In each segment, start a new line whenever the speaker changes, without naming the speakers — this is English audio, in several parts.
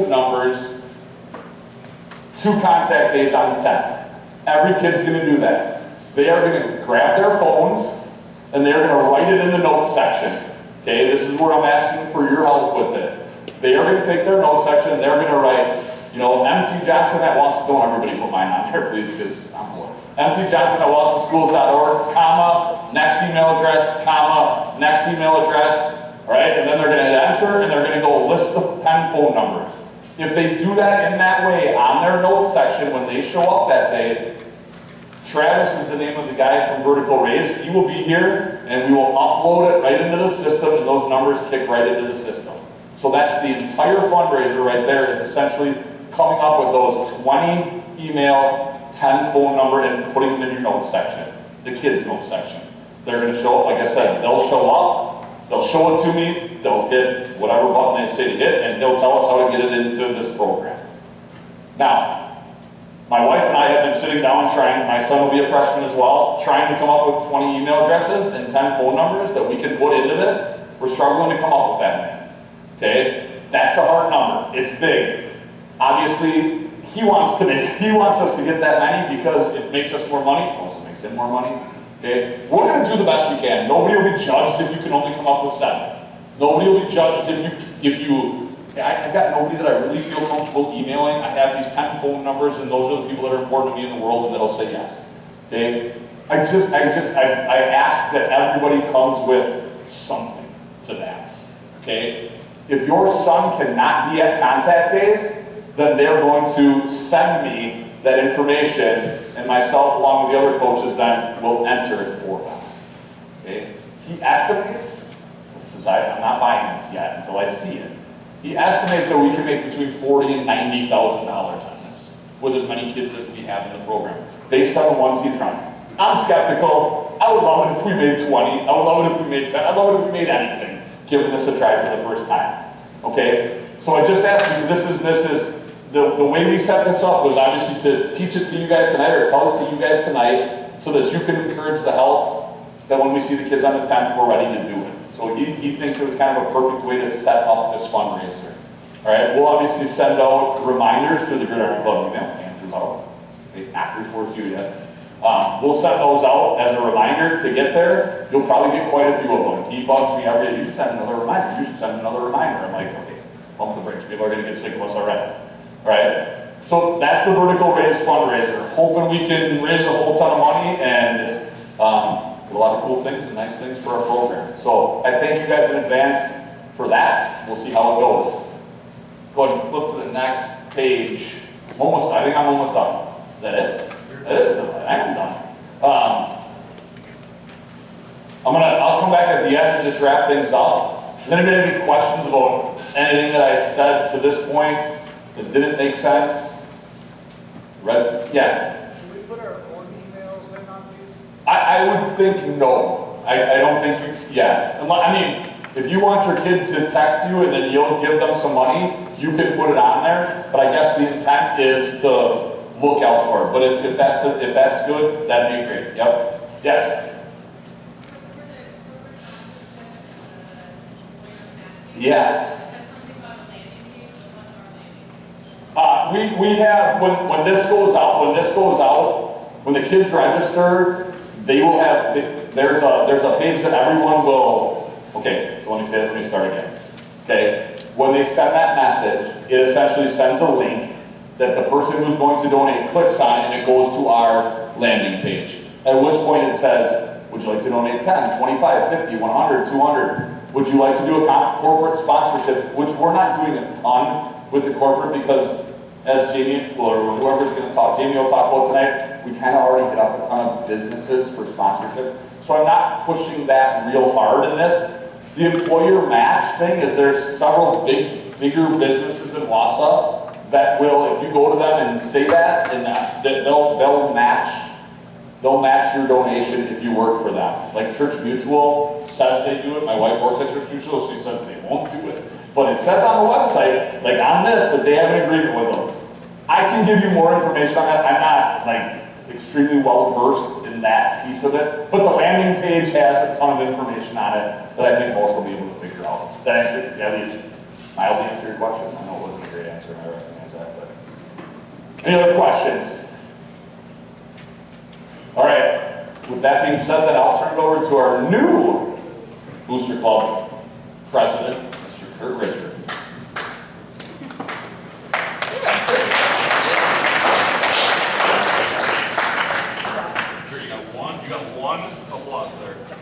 numbers, 2 contact days on the 10th. Every kid's going to do that. They are going to grab their phones and they're going to write it in the notes section. Okay, this is where I'm asking for your help with it. They are going to take their notes section, they're going to write, you know, MT Johnson at Wausau, don't everybody put mine on here, please, because I'm bored. MT Johnson at WausauSchools.org, comma, next email address, comma, next email address, all right? And then they're going to hit enter, and they're going to go list the 10 phone numbers. If they do that in that way on their notes section when they show up that day, Travis is the name of the guy from Vertical Raise. He will be here, and we will upload it right into the system, and those numbers kick right into the system. So that's the entire fundraiser right there, is essentially coming up with those 20 email, 10 phone number, and putting them in your notes section, the kids' notes section. They're going to show up, like I said, they'll show up, they'll show it to me, they'll hit whatever button they say to hit, and they'll tell us how to get it into this program. Now, my wife and I have been sitting down trying, my son will be a freshman as well, trying to come up with 20 email addresses and 10 phone numbers that we can put into this. We're struggling to come up with that many. Okay? That's a hard number. It's big. Obviously, he wants us to get that many because it makes us more money. Also makes him more money. Okay? We're going to do the best we can. Nobody will be judged if you can only come up with 7. Nobody will be judged if you I've got nobody that I really feel comfortable emailing. I have these 10 phone numbers, and those are the people that are important to me in the world and that'll say yes. Okay? I ask that everybody comes with something to that. Okay? If your son cannot be at contact days, then they're going to send me that information, and myself along with the other coaches then will enter it for them. Okay? He estimates, I'm not buying this yet until I see it. He estimates that we can make between $40,000 and $90,000 on this, with as many kids as we have in the program, based on the ones he's running. I'm skeptical. I would love it if we made 20. I would love it if we made 10. I'd love it if we made anything, giving this a try for the first time. Okay? So I just asked you, this is the way we set this up was obviously to teach it to you guys tonight, or tell it to you guys tonight, so that you can encourage the help, that when we see the kids on the 10th, we're ready to do it. So he thinks it was kind of a perfect way to set up this fundraiser. All right, we'll obviously send out reminders through the Gridiron Club email, and through how, not through Sports U yet. We'll send those out as a reminder to get there. You'll probably get quite a few of them. He bugs me every day, you should send another reminder, you should send another reminder. I'm like, okay, pump the brakes, people are gonna get sick of us already. All right, so that's the Vertical Raise fundraiser. Hoping we can raise a whole ton of money and a lot of cool things and nice things for our program. So I thank you guys in advance for that. We'll see how it goes. Go ahead and flip to the next page. I think I'm almost done. Is that it? That is done. I am done. I'll come back at the end and just wrap things up. Does anybody have any questions about anything that I said to this point that didn't make sense? Yeah. I would think no. I don't think you, yeah. I mean, if you want your kid to text you and then you'll give them some money, you can put it on there. But I guess the intent is to look elsewhere. But if that's good, that'd be great. Yep. Yeah. Yeah. We have, when this goes out, when the kids register, they will have, there's a page that everyone will, okay, so let me start again. Okay, when they send that message, it essentially sends a link that the person who's going to donate clicks on, and it goes to our landing page. At which point it says, would you like to donate 10, 25, 50, 100, 200? Would you like to do a corporate sponsorship, which we're not doing a ton with the corporate because as Jamie, or whoever's going to talk, Jamie will talk about tonight, we kind of already hit up a ton of businesses for sponsorship. So I'm not pushing that real hard in this. The employer match thing is there's several bigger businesses in Wausau that will, if you go to them and say that, and they'll match your donation if you work for them. Like Church Mutual says they do it. My wife works at Church Mutual, she says they won't do it. But it says on the website, like on this, that they have an agreement with them. I can give you more information on that. I'm not like extremely well versed in that piece of it, but the landing page has a ton of information on it that I think most will be able to figure out. Did that at least mildly answer your question? I know it wasn't a great answer. Any other questions? All right, with that being said, then I'll turn it over to our new Booster Club president, Mr. Kurt Richard.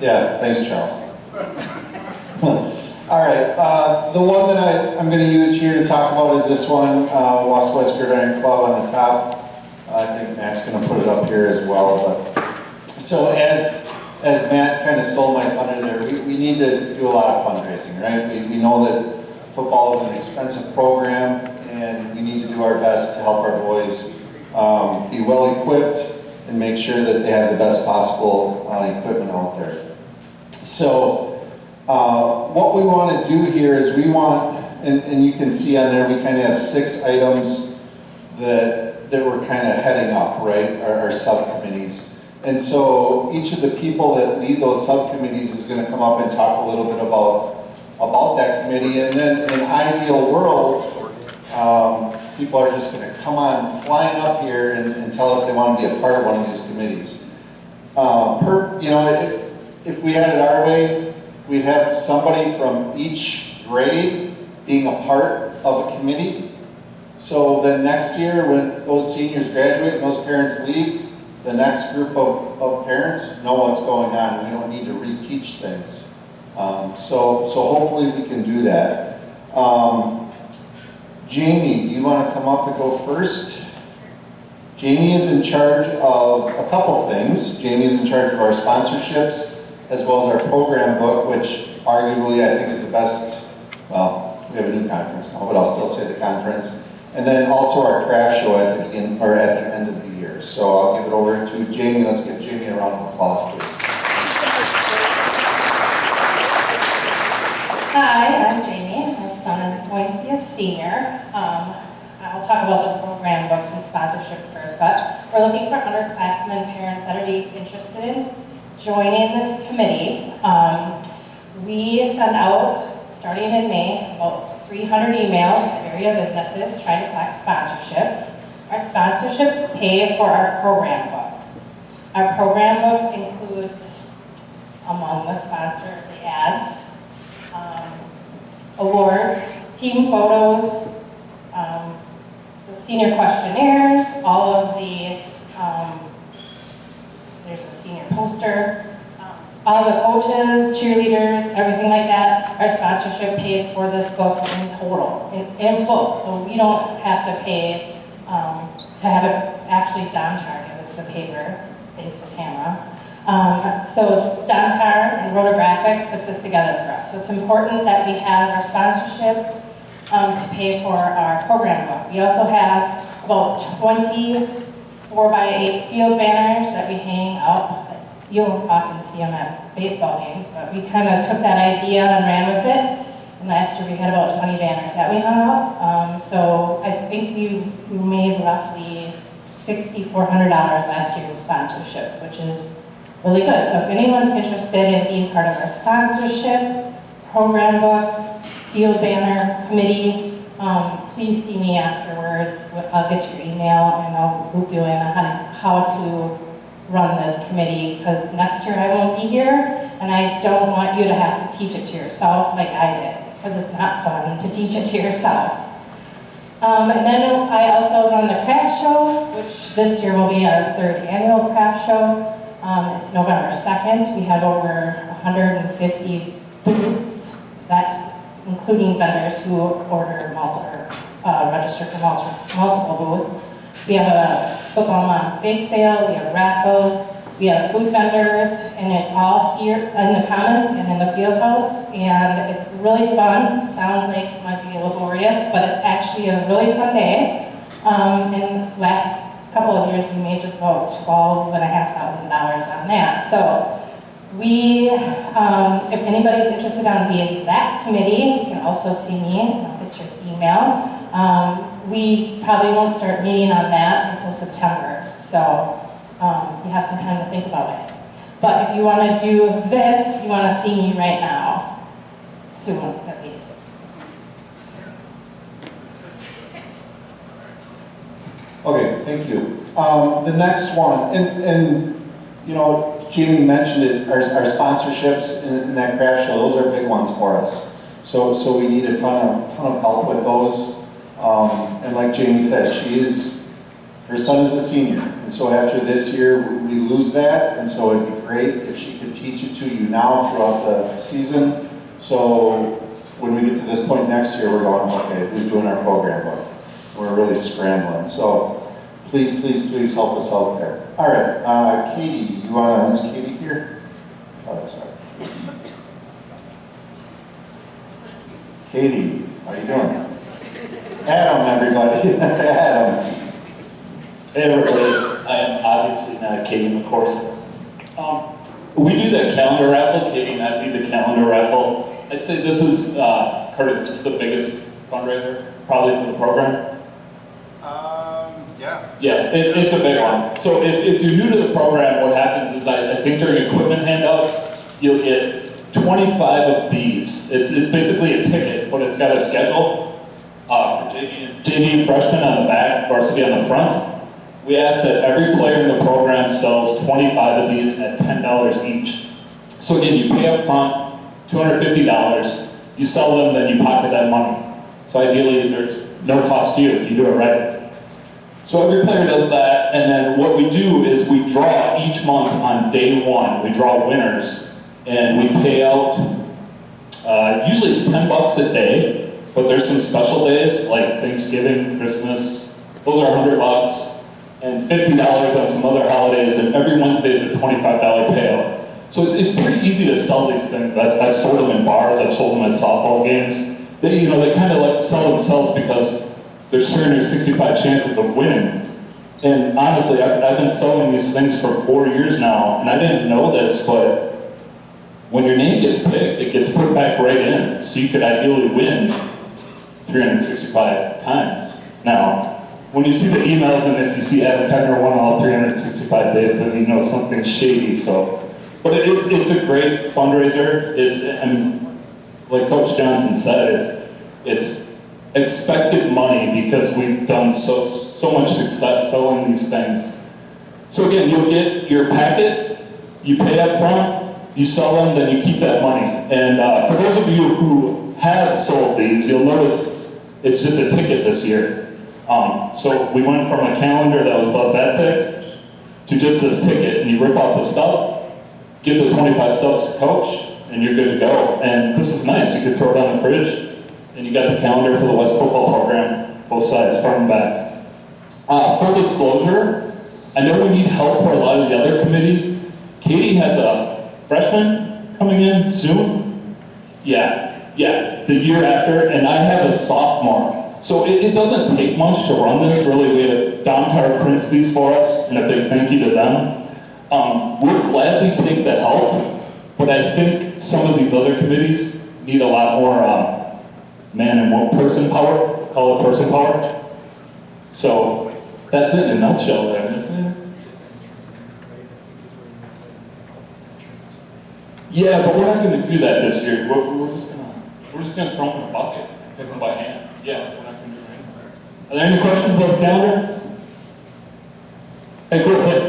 Yeah, thanks, Charles. All right, the one that I'm going to use here to talk about is this one, West Gridiron Club on the top. I think Matt's going to put it up here as well. But so as Matt kind of stole my thunder there, we need to do a lot of fundraising, right? We know that football is an expensive program, and we need to do our best to help our boys be well equipped and make sure that they have the best possible equipment out there. So what we want to do here is we want, and you can see on there, we kind of have 6 items that we're kind of heading up, right, our subcommittees. And so each of the people that lead those subcommittees is going to come up and talk a little bit about that committee. And then in an ideal world, people are just going to come on flying up here and tell us they want to be a part of one of these committees. If we had it our way, we'd have somebody from each grade being a part of a committee. So then next year, when those seniors graduate and those parents leave, the next group of parents know what's going on. We don't need to reteach things. So hopefully we can do that. Jamie, do you want to come up and go first? Jamie is in charge of a couple things. Jamie is in charge of our sponsorships, as well as our program book, which arguably I think is the best. Well, we have a new conference now, but I'll still say the conference. And then also our craft show at the beginning or at the end of the year. So I'll give it over to Jamie. Let's give Jamie a round of applause, please.
Hi, I'm Jamie. My son is going to be a senior. I'll talk about the program books and sponsorships first, but we're looking for underclassmen parents that are interested in joining this committee. We send out, starting in May, about 300 emails to area businesses trying to collect sponsorships. Our sponsorships pay for our program book. Our program book includes, among the sponsor, the ads, awards, team photos, the senior questionnaires, all of the, there's a senior poster, all the coaches, cheerleaders, everything like that. Our sponsorship pays for this book in total, in full. So we don't have to pay to have it actually Domtar gives us the paper, thanks to Tamara. So Domtar and Rotographics puts this together for us. So it's important that we have our sponsorships to pay for our program book. We also have about 20 4x8 field banners that we hang up. You'll often see them at baseball games, but we kind of took that idea and ran with it. And last year we had about 20 banners that we hung up. So I think we made roughly $6,400 last year in sponsorships, which is really good. So if anyone's interested in being part of our sponsorship, program book, field banner committee, please see me afterwards. I'll get your email and I'll loop you in on how to run this committee, because next year I won't be here and I don't want you to have to teach it to yourself like I did, because it's not fun to teach it to yourself. And then I also run the craft show, which this year will be our 3rd annual craft show. It's November 2nd. We have over 150 booths. That's including vendors who order register for multiple booths. We have a football mom's bake sale, we have raffles, we have food vendors, and it's all here in the commons and in the field house, and it's really fun. It sounds like it might be laborious, but it's actually a really fun day. And last couple of years we made just about $12,500 on that. So we, if anybody's interested in being that committee, you can also see me, and I'll get your email. We probably won't start meeting on that until September, so you have some time to think about it. But if you want to do this, you want to see me right now, soon at least.
Okay, thank you. The next one, and you know, Jamie mentioned it, our sponsorships in that craft show, those are big ones for us. So we need a ton of help with those. And like Jamie said, her son is a senior. And so after this year, we lose that. And so it'd be great if she could teach it to you now throughout the season. So when we get to this point next year, we're going, okay, who's doing our program work? We're really scrambling. So please, please, please help us out there. All right, Katie, you want to, is Katie here? Oh, sorry. Katie, how you doing? Adam, everybody. Adam.
Hey everybody, I am obviously not Katie McCorson. We do the calendar raffle. Katie and I lead the calendar raffle. I'd say this is, Curtis, this is the biggest fundraiser probably for the program.
Yeah.
Yeah, it's a big one. So if you're new to the program, what happens is I think during equipment handout, you'll get 25 of these. It's basically a ticket, but it's got a schedule for JV and freshman on the back, varsity on the front. We ask that every player in the program sells 25 of these at $10 each. So again, you pay up front, $250, you sell them, then you pocket that money. So ideally, there's no cost to you if you do it right. So every player does that, and then what we do is we draw each month on day one. We draw winners, and we pay out, usually it's $10 a day, but there's some special days like Thanksgiving, Christmas, those are $100, and $50 on some other holidays, and every Wednesday is a $25 payout. So it's pretty easy to sell these things. I've sold them in bars, I've sold them at softball games. They kind of like sell themselves because there's 365 chances of winning. And honestly, I've been selling these things for 4 years now, and I didn't know this, but when your name gets picked, it gets put back right in. So you could ideally win 365 times. Now, when you see the emails and if you see Adam Kegner won all 365 days, then you know something's shady. But it's a great fundraiser. Like Coach Johnson said, it's expected money because we've done so much success selling these things. So again, you'll get your packet, you pay up front, you sell them, then you keep that money. And for those of you who have sold these, you'll notice it's just a ticket this year. So we went from a calendar that was about that thick to just this ticket, and you rip off the stub, give the 25 stubs to Coach, and you're good to go. And this is nice, you can throw it on the fridge, and you got the calendar for the West football program, both sides, front and back. Full disclosure, I know we need help for a lot of the other committees. Katie has a freshman coming in soon. Yeah, the year after, and I have a sophomore. So it doesn't take much to run this, really. We have Domtar prints these for us, and a big thank you to them. We'll gladly take the help, but I think some of these other committees need a lot more man and person power, call it person power. So that's it in a nutshell there, isn't it? Yeah, but we're not going to do that this year. We're just going to throw them in a bucket, pick them by hand. Yeah, we're not going to do anything. Are there any questions about the calendar? Hey, cool, please.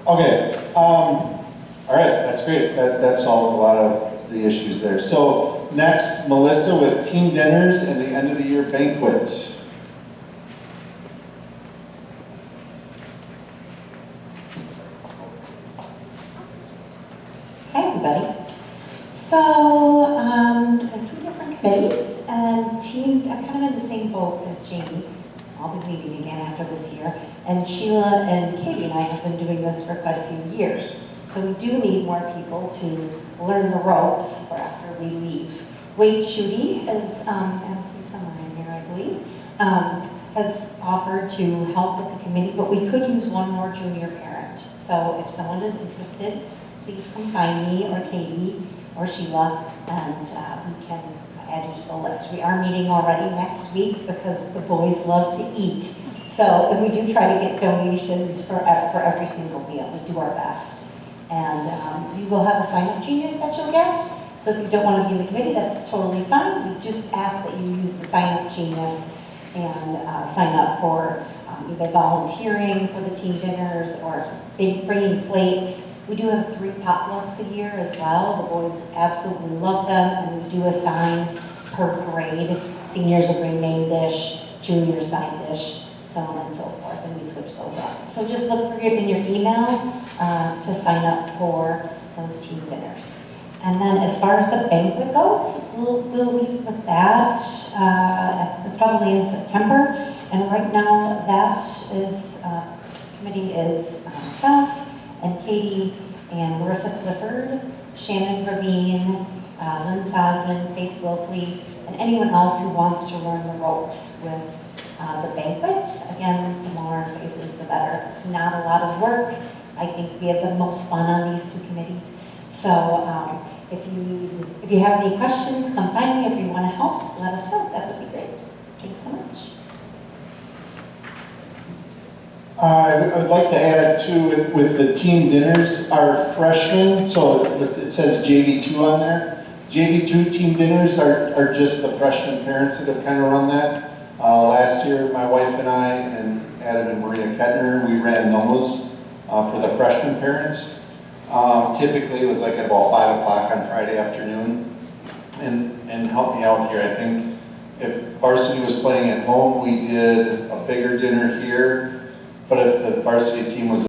Okay, all right, that's great. That solves a lot of the issues there. So next, Melissa with team dinners and the end of the year banquet.
Hi, everybody. So, two different committees, and I'm kind of in the same boat as Jamie. I'll be leaving again after this year. And Sheila and Katie and I have been doing this for quite a few years. So we do need more people to learn the ropes for after we leave. Wade Schutte has, and he's somewhere in here, I believe, has offered to help with the committee, but we could use one more junior parent. So if someone is interested, please come find me or Katie or Sheila, and we can add you to the list. We are meeting already next week because the boys love to eat. So we do try to get donations for every single meal. We do our best. And you will have a sign-up genius that you'll get. So if you don't want to be in the committee, that's totally fine. We just ask that you use the sign-up genius and sign up for either volunteering for the team dinners or bringing plates. We do have 3 potlucks a year as well. The boys absolutely love them, and we do assign per grade. Seniors will bring main dish, juniors side dish, so on and so forth, and we switch those up. So just look for it in your email to sign up for those team dinners. And then as far as the banquet goes, we'll meet with that probably in September. And right now, that is, committee is myself and Katie and Larissa Clifford, Shannon Ravine, Lynn Sosman, Faith Wilfley, and anyone else who wants to learn the ropes with the banquet. Again, the more faces, the better. It's not a lot of work. I think we have the most fun on these 2 committees. So if you have any questions, come find me. If you want to help, let us know. That would be great. Thanks so much.
I would like to add too, with the team dinners, our freshmen, so it says JV2 on there. JV2 team dinners are just the freshman parents that have kind of run that. Last year, my wife and I, and Adam and Maria Kettner, we ran those for the freshman parents. Typically, it was like at about 5 o'clock on Friday afternoon. And help me out here, I think if varsity was playing at home, we did a bigger dinner here. But if the varsity team was